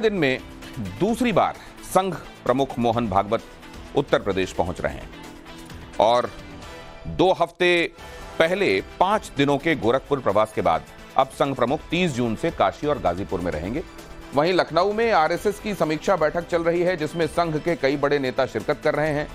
दिन में दूसरी बार संघ प्रमुख मोहन भागवत उत्तर प्रदेश पहुंच रहे हैं और 2 हफ्ते पहले 5 दिनों के गोरखपुर प्रवास के बाद अब संघ प्रमुख 30 जून से काशी और गाजीपुर में रहेंगे। वहीं लखनऊ में आरएसएस की समीक्षा बैठक चल रही है जिसमें संघ के कई बड़े नेता शिरकत कर रहे हैं।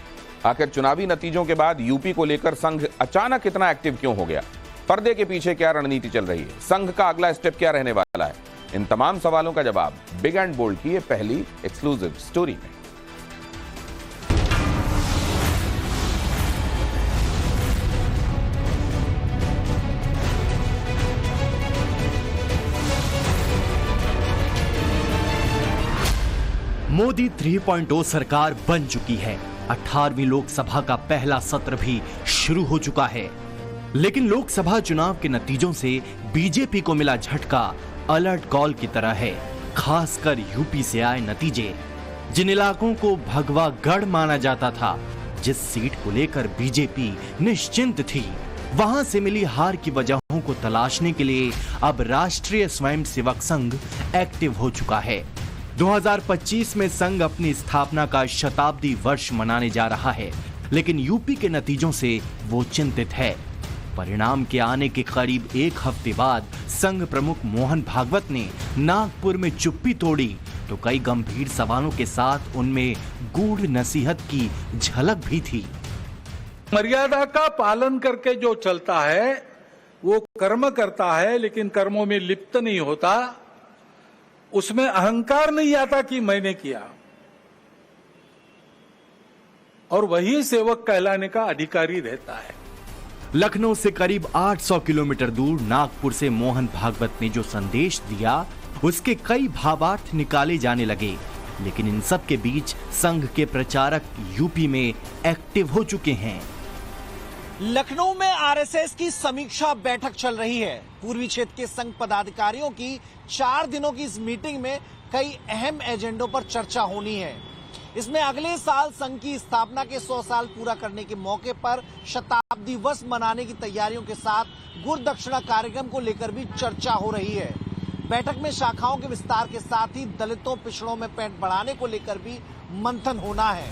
आखिर चुनावी नतीजों के बाद यूपी को लेकर संघ अचानक इतना एक्टिव क्यों हो गया? पर्दे के पीछे क्या रणनीति चल रही है? संघ का अगला स्टेप क्या रहने वाला है? इन तमाम सवालों का जवाब बिग एंड बोल्ड की ये पहली एक्सक्लूसिव स्टोरी में। मोदी 3.0 सरकार बन चुकी है। 18वीं लोकसभा का पहला सत्र भी शुरू हो चुका है, लेकिन लोकसभा चुनाव के नतीजों से बीजेपी को मिला झटका अलर्ट कॉल की तरह है। खासकर यूपी से आए नतीजे, जिन इलाकों को भगवा गढ़ माना जाता था, जिस सीट को लेकर बीजेपी निश्चिंत थी, वहां से मिली हार की वजहों को तलाशने के लिए अब राष्ट्रीय स्वयंसेवक संघ एक्टिव हो चुका है। 2025 में संघ अपनी स्थापना का शताब्दी वर्ष मनाने जा रहा है, लेकिन यूपी के नतीजों से वो चिंतित है। परिणाम के आने के करीब 1 हफ्ते बाद संघ प्रमुख मोहन भागवत ने नागपुर में चुप्पी तोड़ी तो कई गंभीर सवालों के साथ उनमें गूढ़ नसीहत की झलक भी थी। मर्यादा का पालन करके जो चलता है वो कर्म करता है, लेकिन कर्मों में लिप्त नहीं होता। उसमें अहंकार नहीं आता कि मैंने किया, और वही सेवक कहलाने का अधिकारी रहता है। लखनऊ से करीब 800 किलोमीटर दूर नागपुर से मोहन भागवत ने जो संदेश दिया, उसके कई भावार्थ निकाले जाने लगे, लेकिन इन सब के बीच संघ के प्रचारक यूपी में एक्टिव हो चुके हैं। लखनऊ में आरएसएस की समीक्षा बैठक चल रही है। पूर्वी क्षेत्र के संघ पदाधिकारियों की 4 दिनों की इस मीटिंग में कई अहम एजेंडों पर चर्चा होनी है। इसमें अगले साल संघ की स्थापना के 100 साल पूरा करने के मौके पर शताब्दी वर्ष मनाने की तैयारियों के साथ गुरु दक्षिणा कार्यक्रम को लेकर भी चर्चा हो रही है। बैठक में शाखाओं के विस्तार के साथ ही दलितों पिछड़ों में पैंठ बढ़ाने को लेकर भी मंथन होना है।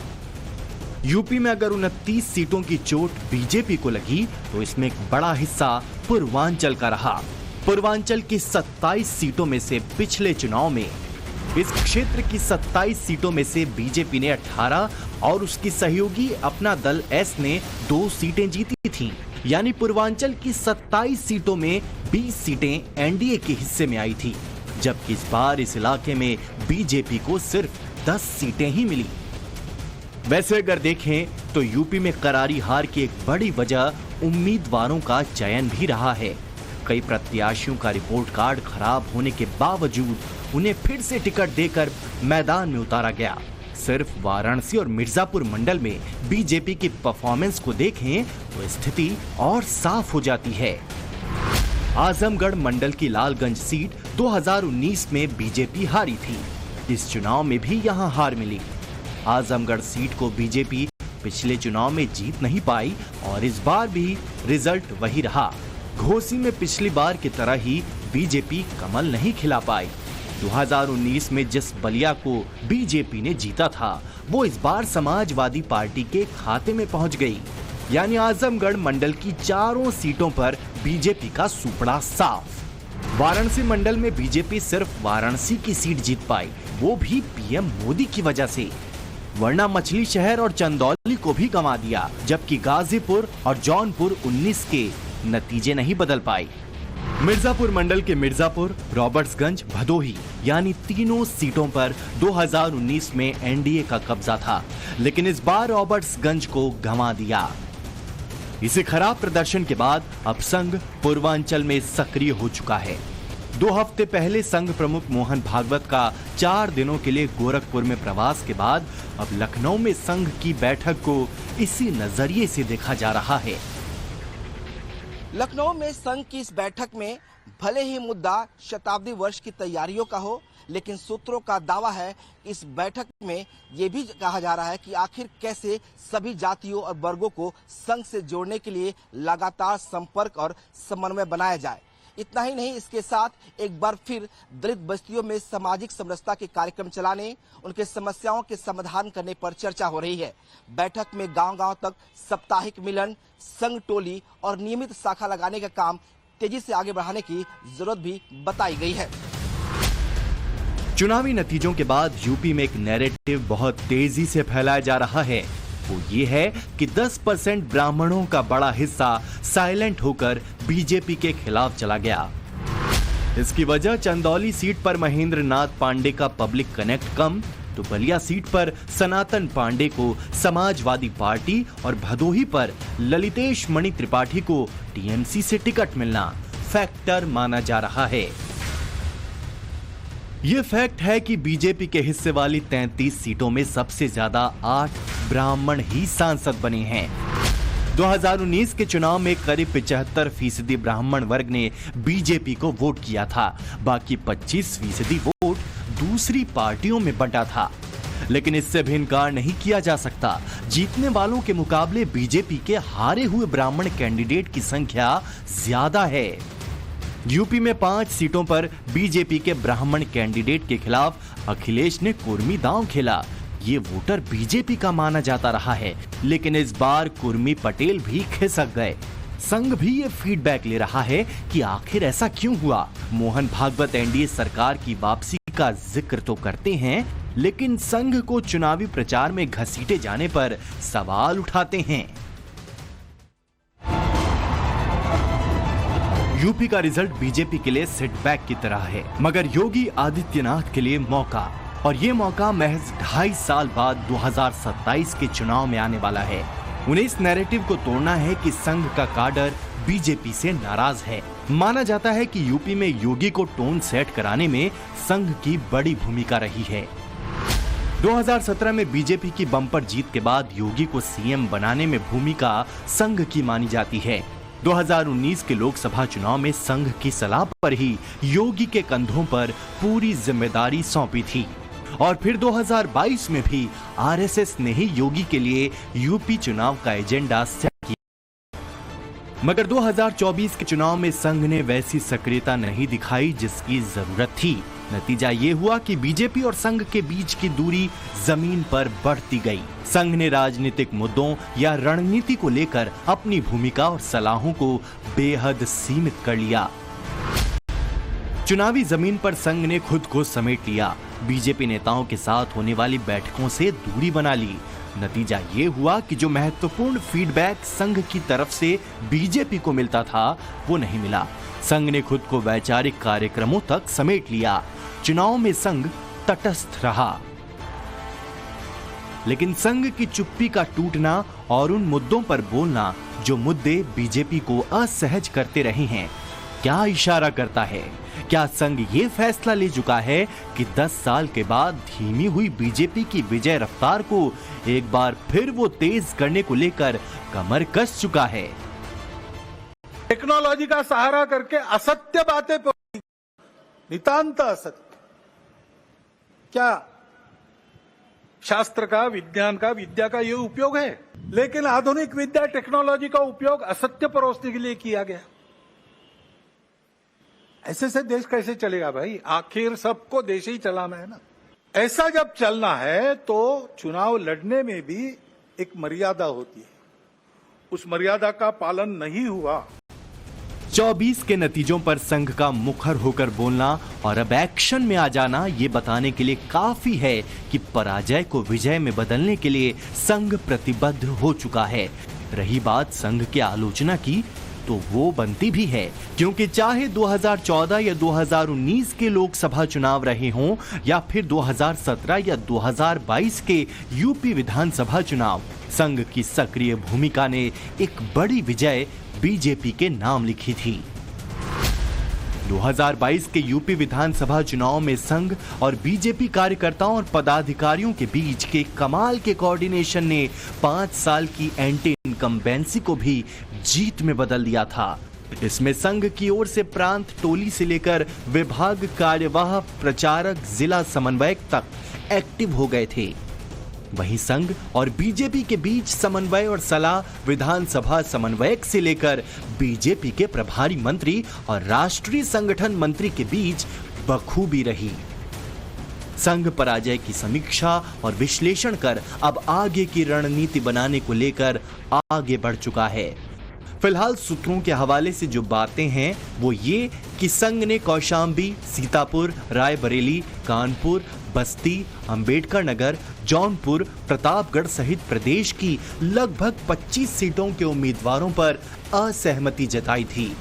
यूपी में अगर 29 सीटों की चोट बीजेपी को लगी तो इसमें एक बड़ा हिस्सा पूर्वांचल का रहा। पूर्वांचल की 27 सीटों में से पिछले चुनाव में इस क्षेत्र की 27 सीटों में से बीजेपी ने 18 और उसकी सहयोगी अपना दल एस ने 2 सीटें जीती थीं। यानी पूर्वांचल की 27 सीटों में 20 सीटें एनडीए के हिस्से में आई थी, जबकि इस बार इस इलाके में बीजेपी को सिर्फ 10 सीटें ही मिली। वैसे अगर देखें तो यूपी में करारी हार की एक बड़ी वजह उम्मीदवारों का चयन भी रहा है। कई प्रत्याशियों का रिपोर्ट कार्ड खराब होने के बावजूद उन्हें फिर से टिकट देकर मैदान में उतारा गया। सिर्फ वाराणसी और मिर्जापुर मंडल में बीजेपी की परफॉर्मेंस को देखें तो स्थिति और साफ हो जाती है। आजमगढ़ मंडल की लालगंज सीट 2019 में बीजेपी हारी थी। इस चुनाव में भी यहां हार मिली। आजमगढ़ सीट को बीजेपी पिछले चुनाव में जीत नहीं पाई और इस बार भी रिजल्ट वही रहा। घोसी में पिछली बार की तरह ही बीजेपी कमल नहीं खिला पाई। 2019 में जिस बलिया को बीजेपी ने जीता था, वो इस बार समाजवादी पार्टी के खाते में पहुंच गई। यानी आजमगढ़ मंडल की 4 सीटों पर बीजेपी का सुपड़ा साफ। वाराणसी मंडल में बीजेपी सिर्फ वाराणसी की सीट जीत पाई, वो भी पीएम मोदी की वजह से, वरना मछली शहर और चंदौली को भी गंवा दिया। जबकि गाजीपुर और जौनपुर 19 के नतीजे नहीं बदल पाए। मिर्जापुर मंडल के मिर्जापुर, रॉबर्ट्सगंज, भदोही यानी तीनों सीटों पर 2019 में एनडीए का कब्जा था, लेकिन इस बार रॉबर्ट्सगंज को गंवा दिया। इसे खराब प्रदर्शन के बाद अब संघ पूर्वांचल में सक्रिय हो चुका है। 2 हफ्ते पहले संघ प्रमुख मोहन भागवत का 4 दिनों के लिए गोरखपुर में प्रवास के बाद अब लखनऊ में संघ की बैठक को इसी नजरिए से देखा जा रहा है। लखनऊ में संघ की इस बैठक में भले ही मुद्दा शताब्दी वर्ष की तैयारियों का हो, लेकिन सूत्रों का दावा है इस बैठक में ये भी कहा जा रहा है कि आखिर कैसे सभी जातियों और वर्गों को संघ से जोड़ने के लिए लगातार संपर्क और समन्वय बनाया जाए। इतना ही नहीं, इसके साथ एक बार फिर दलित बस्तियों में सामाजिक समरसता के कार्यक्रम चलाने, उनके समस्याओं के समाधान करने पर चर्चा हो रही है। बैठक में गांव-गांव तक साप्ताहिक मिलन, संघ टोली और नियमित शाखा लगाने का काम तेजी से आगे बढ़ाने की जरूरत भी बताई गई है। चुनावी नतीजों के बाद यूपी में एक नैरेटिव बहुत तेजी से फैलाया जा रहा है। वो ये है कि 10% ब्राह्मणों का बड़ा हिस्सा साइलेंट होकर बीजेपी के खिलाफ चला गया। इसकी वजह चंदौली सीट पर महेंद्र नाथ पांडे का पब्लिक कनेक्ट कम, तो बलिया सीट पर सनातन पांडे को समाजवादी पार्टी और भदोही पर ललितेश मणि त्रिपाठी को टीएमसी से टिकट मिलना फैक्टर माना जा रहा है। ये फैक्ट है कि बीजेपी के हिस्से वाली 33 सीटों में सबसे ज्यादा 8 ब्राह्मण ही सांसद बने हैं। 2019 के चुनाव में करीब 75% ब्राह्मण वर्ग ने बीजेपी को वोट किया था। बाकी 25% वोट दूसरी पार्टियों में बंटा था। लेकिन इससे भी इनकार नहीं किया जा सकता, जीतने वालों के मुकाबले बीजेपी के हारे हुए ब्राह्मण कैंडिडेट की संख्या ज्यादा है। यूपी में 5 सीटों पर बीजेपी के ब्राह्मण कैंडिडेट के खिलाफ अखिलेश ने कुर्मी दांव खेला। ये वोटर बीजेपी का माना जाता रहा है, लेकिन इस बार कुर्मी पटेल भी खिसक गए। संघ भी ये फीडबैक ले रहा है कि आखिर ऐसा क्यों हुआ। मोहन भागवत एनडीए सरकार की वापसी का जिक्र तो करते हैं, लेकिन संघ को चुनावी प्रचार में घसीटे जाने पर सवाल उठाते हैं। यूपी का रिजल्ट बीजेपी के लिए सेटबैक की तरह है, मगर योगी आदित्यनाथ के लिए मौका, और ये मौका महज 2.5 साल बाद 2027 के चुनाव में आने वाला है। उन्हें इस नैरेटिव को तोड़ना है कि संघ का काडर बीजेपी से नाराज है। माना जाता है कि यूपी में योगी को टोन सेट कराने में संघ की बड़ी भूमिका रही है। 2017 में बीजेपी की बम्पर जीत के बाद योगी को सीएम बनाने में भूमिका संघ की मानी जाती है। 2019 के लोकसभा चुनाव में संघ की सलाह पर ही योगी के कंधों पर पूरी जिम्मेदारी सौंपी थी, और फिर 2022 में भी आरएसएस ने ही योगी के लिए यूपी चुनाव का एजेंडा सेट किया। मगर 2024 के चुनाव में संघ ने वैसी सक्रियता नहीं दिखाई जिसकी जरूरत थी। नतीजा ये हुआ कि बीजेपी और संघ के बीच की दूरी जमीन पर बढ़ती गई। संघ ने राजनीतिक मुद्दों या रणनीति को लेकर अपनी भूमिका और सलाहों को बेहद सीमित कर लिया। चुनावी जमीन पर संघ ने खुद को समेट लिया। बीजेपी नेताओं के साथ होने वाली बैठकों से दूरी बना ली। नतीजा ये हुआ कि जो महत्वपूर्ण फीडबैक संघ की तरफ से बीजेपी को मिलता था, वो नहीं मिला। संघ ने खुद को वैचारिक कार्यक्रमों तक समेट लिया। चुनाव में संघ तटस्थ रहा, लेकिन संघ की चुप्पी का टूटना और उन मुद्दों पर बोलना जो मुद्दे बीजेपी को असहज करते रहे हैं, क्या इशारा करता है? क्या संघ ये फैसला ले चुका है कि 10 साल के बाद धीमी हुई बीजेपी की विजय रफ्तार को एक बार फिर वो तेज करने को लेकर कमर कस चुका है? टेक्नोलॉजी का सहारा करके असत्य बातें नितांत असत्य। क्या शास्त्र का, विज्ञान का, विद्या का ये उपयोग है? लेकिन आधुनिक विद्या, टेक्नोलॉजी का उपयोग असत्य परोसने के लिए किया गया। ऐसे से देश कैसे चलेगा भाई? आखिर सबको देश ही चलाना है ना। ऐसा जब चलना है तो चुनाव लड़ने में भी एक मर्यादा होती है। उस मर्यादा का पालन नहीं हुआ। 24 के नतीजों पर संघ का मुखर होकर बोलना और अब एक्शन में आ जाना ये बताने के लिए काफी है कि पराजय को विजय में बदलने के लिए संघ प्रतिबद्ध हो चुका है। रही बात संघ की आलोचना की, तो वो बनती भी है, क्योंकि चाहे 2014 या 2019 के लोकसभा चुनाव रहे हों या फिर 2017 या 2022 के यूपी विधानसभा चुनाव, संघ की सक्रिय भूमिका ने एक बड़ी विजय बीजेपी के नाम लिखी थी। 2022 के यूपी विधानसभा चुनाव में संघ और बीजेपी कार्यकर्ताओं और पदाधिकारियों के बीच के कमाल के कोऑर्डिनेशन ने 5 साल की एंटी इनकम्बेंसी को भी जीत में बदल दिया था। इसमें संघ की ओर से प्रांत टोली से लेकर विभाग कार्यवाह प्रचारक जिला समन्वयक तक एक्टिव हो गए थे। वहीं संघ और बीजेपी के बीच समन्वय और सलाह विधानसभा समन्वयक से लेकर बीजेपी के प्रभारी मंत्री और राष्ट्रीय संगठन मंत्री के बीच बखूबी रही। संघ पराजय की समीक्षा और विश्लेषण कर अब आगे की रणनीति बनाने को लेकर आगे बढ़ चुका है। फिलहाल सूत्रों के हवाले से जो बातें हैं वो ये कि संघ ने कौशाम्बी, सीतापुर, रायबरेली, कानपुर, बस्ती, अंबेडकर नगर, जौनपुर, प्रतापगढ़ सहित प्रदेश की लगभग 25 सीटों के उम्मीदवारों पर असहमति जताई थी।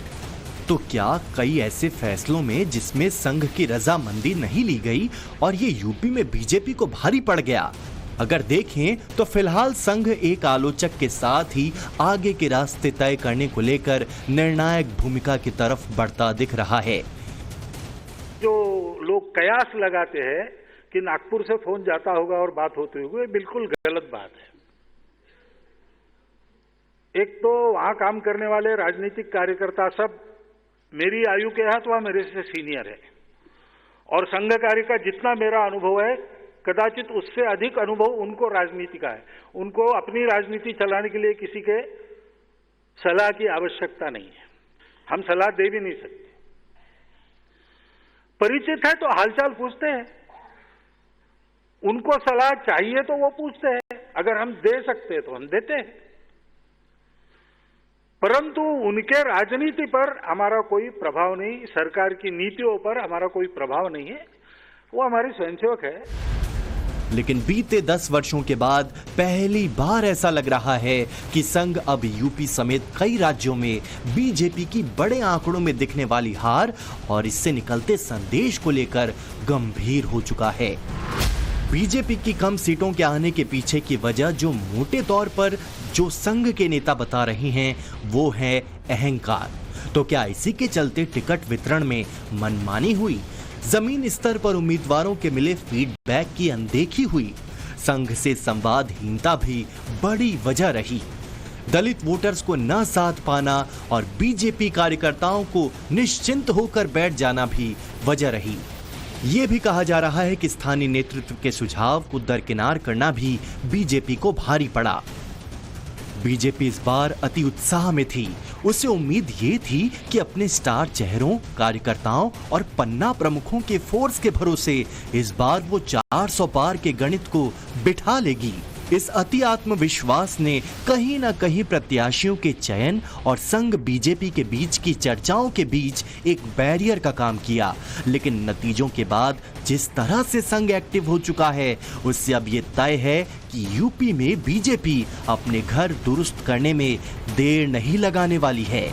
तो क्या कई ऐसे फैसलों में जिसमें संघ की रजामंदी नहीं ली गई और ये यूपी में बीजेपी को भारी पड़ गया? अगर देखें तो फिलहाल संघ एक आलोचक के साथ ही आगे के रास्ते तय करने को लेकर निर्णायक भूमिका की तरफ बढ़ता दिख रहा है। जो लोग कयास लगाते हैं कि नागपुर से फोन जाता होगा और बात होते हुए, बिल्कुल गलत बात है। एक तो वहां काम करने वाले राजनीतिक कार्यकर्ता सब मेरी आयु के हैं, तो मेरे से सीनियर है, और संघ कार्य का जितना मेरा अनुभव है कदाचित उससे अधिक अनुभव उनको राजनीति का है। उनको अपनी राजनीति चलाने के लिए किसी के सलाह की आवश्यकता नहीं है, हम सलाह दे भी नहीं सकते। परिचित है तो हालचाल पूछते हैं, उनको सलाह चाहिए तो वो पूछते हैं, अगर हम दे सकते हैं तो हम देते हैं, परंतु उनके राजनीति पर हमारा कोई प्रभाव नहीं, सरकार की नीतियों पर हमारा कोई प्रभाव नहीं है, वो हमारे स्वयंसेवक है। लेकिन बीते 10 वर्षों के बाद पहली बार ऐसा लग रहा है कि संघ अब यूपी समेत कई राज्यों में बीजेपी की बड़े आंकड़ों में दिखने वाली हार और इससे निकलते संदेश को लेकर गंभीर हो चुका है। बीजेपी की कम सीटों के आने के पीछे की वजह जो मोटे तौर पर जो संघ के नेता बता रहे हैं वो है अहंकार। तो क्या इसी के चलते टिकट वितरण में मनमानी हुई? जमीन स्तर पर उम्मीदवारों के मिले फीडबैक की अनदेखी हुई? संघ से संवादहीनता भी बड़ी वजह रही। दलित वोटर्स को न साथ पाना और बीजेपी कार्यकर्ताओं को निश्चिंत होकर बैठ जाना भी वजह रही। ये भी कहा जा रहा है कि स्थानीय नेतृत्व के सुझाव को दरकिनार करना भी बीजेपी को भारी पड़ा। बीजेपी इस बार अति उत्साह में थी। उसे उम्मीद ये थी कि अपने स्टार चेहरों, कार्यकर्ताओं और पन्ना प्रमुखों के फोर्स के भरोसे इस बार वो 400 पार के गणित को बिठा लेगी। इस अति आत्मविश्वास ने कहीं न कहीं प्रत्याशियों के चयन और संघ बीजेपी के बीच की चर्चाओं के बीच एक बैरियर का काम किया। लेकिन नतीजों के बाद जिस तरह से संघ एक्टिव हो चुका है उससे अब ये तय है कि यूपी में बीजेपी अपने घर दुरुस्त करने में देर नहीं लगाने वाली है।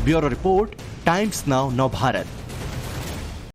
ब्यूरो रिपोर्ट, टाइम्स नाउ नव भारत।